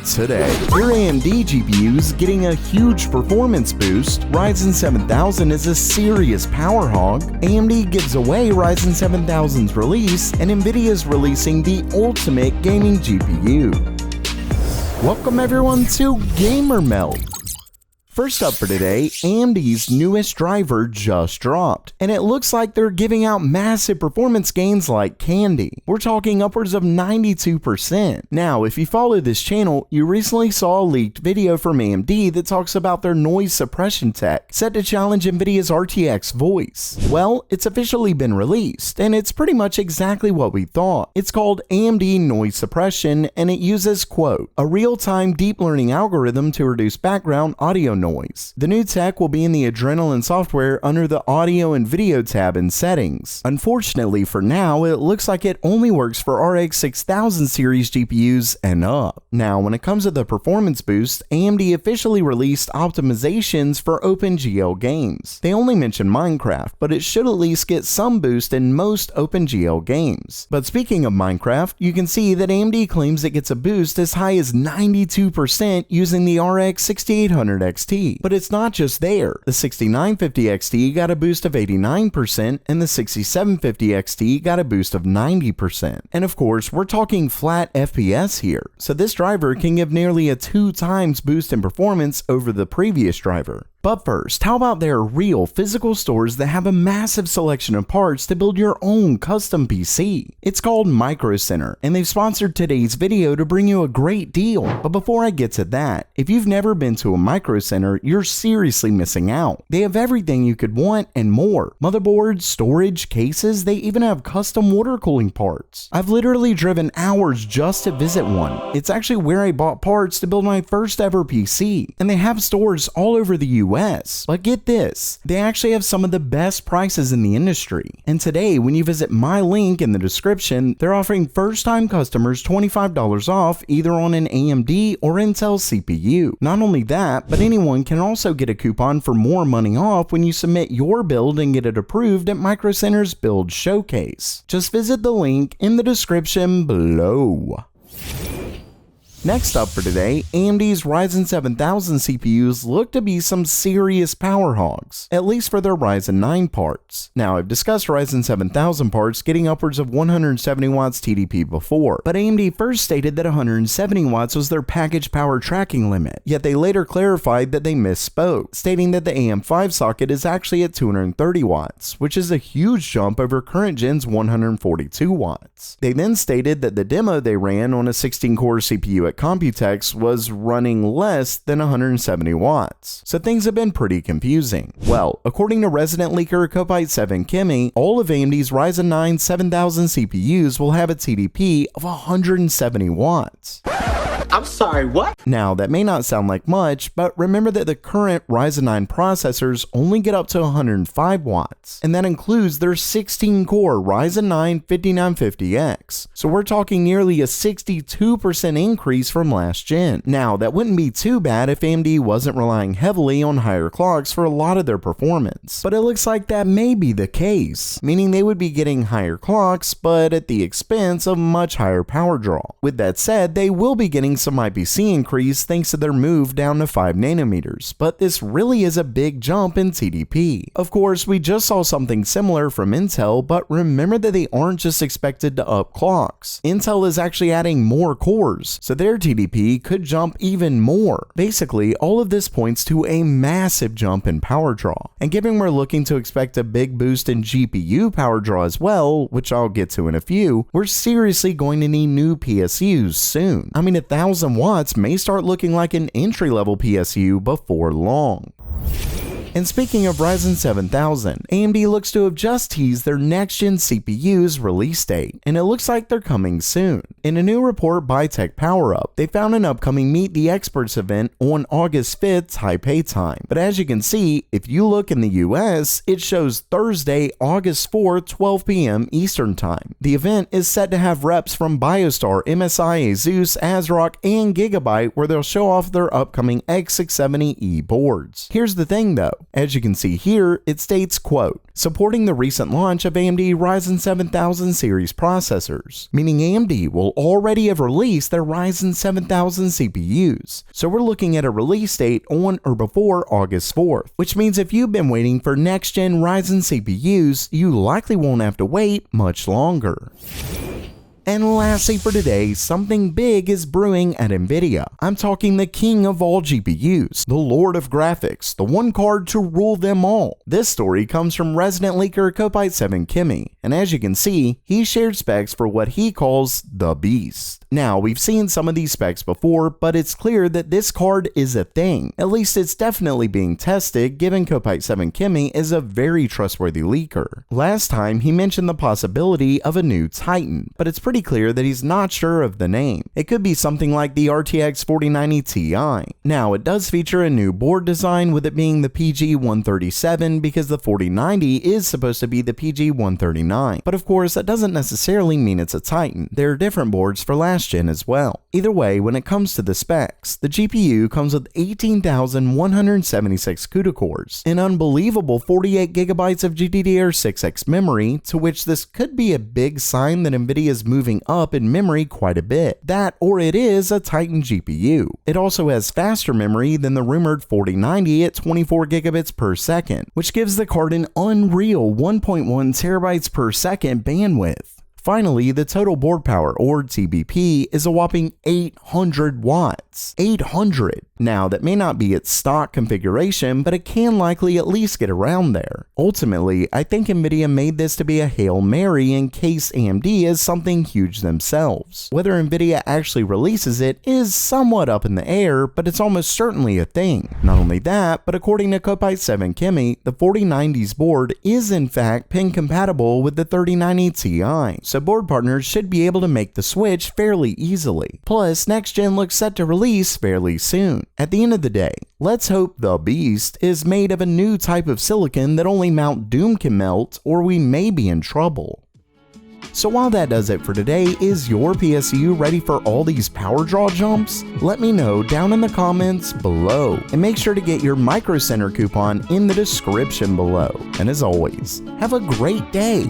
today. Your AMD GPUs getting a huge performance boost, Ryzen 7000 is a serious power hog, AMD gives away Ryzen 7000's release, and Nvidia is releasing the ultimate gaming GPU. Welcome everyone to Gamer Melt. First up for today, AMD's newest driver just dropped, and it looks like they're giving out massive performance gains like candy. We're talking upwards of 92%. Now, if you follow this channel, you recently saw a leaked video from AMD that talks about their noise suppression tech, set to challenge Nvidia's RTX voice. Well, it's officially been released, and it's pretty much exactly what we thought. It's called AMD Noise Suppression, and it uses, quote, a real-time deep learning algorithm to reduce background audio noise. The new tech will be in the Adrenaline software under the Audio and Video tab in Settings. Unfortunately for now, it looks like it only works for RX 6000 series GPUs and up. Now, when it comes to the performance boost, AMD officially released optimizations for OpenGL games. They only mention Minecraft, but it should at least get some boost in most OpenGL games. But speaking of Minecraft, you can see that AMD claims it gets a boost as high as 92% using the RX 6800 XT. But it's not just there. The 6950 XT got a boost of 89%, and the 6750 XT got a boost of 90%. And of course, we're talking flat FPS here, so this driver can give nearly a 2 times boost in performance over the previous driver. But first, how about there are real physical stores that have a massive selection of parts to build your own custom PC? It's called Micro Center, and they've sponsored today's video to bring you a great deal. But before I get to that, if you've never been to a Micro Center, you're seriously missing out. They have everything you could want and more. Motherboards, storage, cases, they even have custom water cooling parts. I've literally driven hours just to visit one. It's actually where I bought parts to build my first ever PC, and they have stores all over the US. But get this, they actually have some of the best prices in the industry. And today, when you visit my link in the description, they're offering first-time customers $25 off either on an AMD or Intel CPU. Not only that, but anyone can also get a coupon for more money off when you submit your build and get it approved at Micro Center's Build Showcase. Just visit the link in the description below. Next up for today, AMD's Ryzen 7000 CPUs look to be some serious power hogs, at least for their Ryzen 9 parts. Now, I've discussed Ryzen 7000 parts getting upwards of 170 watts TDP before, but AMD first stated that 170 watts was their package power tracking limit, yet they later clarified that they misspoke, stating that the AM5 socket is actually at 230 watts, which is a huge jump over current gen's 142 watts. They then stated that the demo they ran on a 16-core CPU at Computex was running less than 170 watts, so things have been pretty confusing. Well, according to resident leaker Copite7 Kimmy, all of AMD's Ryzen 9 7000 CPUs will have a TDP of 170 watts. I'm sorry, what? Now, that may not sound like much, but remember that the current Ryzen 9 processors only get up to 105 watts, and that includes their 16-core Ryzen 9 5950X. So we're talking nearly a 62% increase from last gen. Now, that wouldn't be too bad if AMD wasn't relying heavily on higher clocks for a lot of their performance, but it looks like that may be the case, meaning they would be getting higher clocks, but at the expense of much higher power draw. With that said, they will be getting some IPC increase thanks to their move down to 5 nanometers, but this really is a big jump in TDP. Of course, we just saw something similar from Intel, but remember that they aren't just expected to up clocks. Intel is actually adding more cores, so their TDP could jump even more. Basically, all of this points to a massive jump in power draw, and given we're looking to expect a big boost in GPU power draw as well, which I'll get to in a few, we're seriously going to need new PSUs soon. I mean, 1000 watts may start looking like an entry-level PSU before long. And speaking of Ryzen 7000, AMD looks to have just teased their next-gen CPU's release date, and it looks like they're coming soon. In a new report by Tech Power Up, they found an upcoming Meet the Experts event on August 5th Taipei time. But as you can see, if you look in the US, it shows Thursday, August 4th, 12 p.m. Eastern Time. The event is set to have reps from BioStar, MSI, Asus, ASRock, and Gigabyte, where they'll show off their upcoming X670E boards. Here's the thing though, As you can see here, it states, quote, supporting the recent launch of AMD Ryzen 7000 series processors, meaning AMD will already have released their Ryzen 7000 CPUs. So we're looking at a release date on or before August 4th, which means if you've been waiting for next-gen Ryzen CPUs, you likely won't have to wait much longer. And lastly for today, something big is brewing at Nvidia. I'm talking the king of all GPUs, the lord of graphics, the one card to rule them all. This story comes from resident leaker Copite7Kimmy, and as you can see, he shared specs for what he calls the beast. Now, we've seen some of these specs before, but it's clear that this card is a thing. At least it's definitely being tested, given Copite7Kimmy is a very trustworthy leaker. Last time, he mentioned the possibility of a new Titan, but it's pretty clear that he's not sure of the name. It could be something like the RTX 4090 Ti. Now, it does feature a new board design, with it being the PG137 because the 4090 is supposed to be the PG139. But of course, that doesn't necessarily mean it's a Titan. There are different boards for last gen as well. Either way, when it comes to the specs, the GPU comes with 18,176 CUDA cores, an unbelievable 48GB of GDDR6X memory, to which this could be a big sign that Nvidia is moving up in memory quite a bit. That, or it is a Titan GPU. It also has faster memory than the rumored 4090 at 24 gigabits per second, which gives the card an unreal 1.1 terabytes per second bandwidth. Finally, the total board power, or TBP, is a whopping 800 watts. 800! Now, that may not be its stock configuration, but it can likely at least get around there. Ultimately, I think Nvidia made this to be a Hail Mary in case AMD is something huge themselves. Whether Nvidia actually releases it is somewhat up in the air, but it's almost certainly a thing. Not only that, but according to Copite7Kimmy, the 4090's board is in fact pin compatible with the 3090 Ti. So board partners should be able to make the switch fairly easily. Plus, next gen looks set to release fairly soon. At the end of the day, let's hope the beast is made of a new type of silicon that only Mount Doom can melt, or we may be in trouble. So while that does it for today, is your PSU ready for all these power draw jumps? Let me know down in the comments below, and make sure to get your Micro Center coupon in the description below. And as always, have a great day!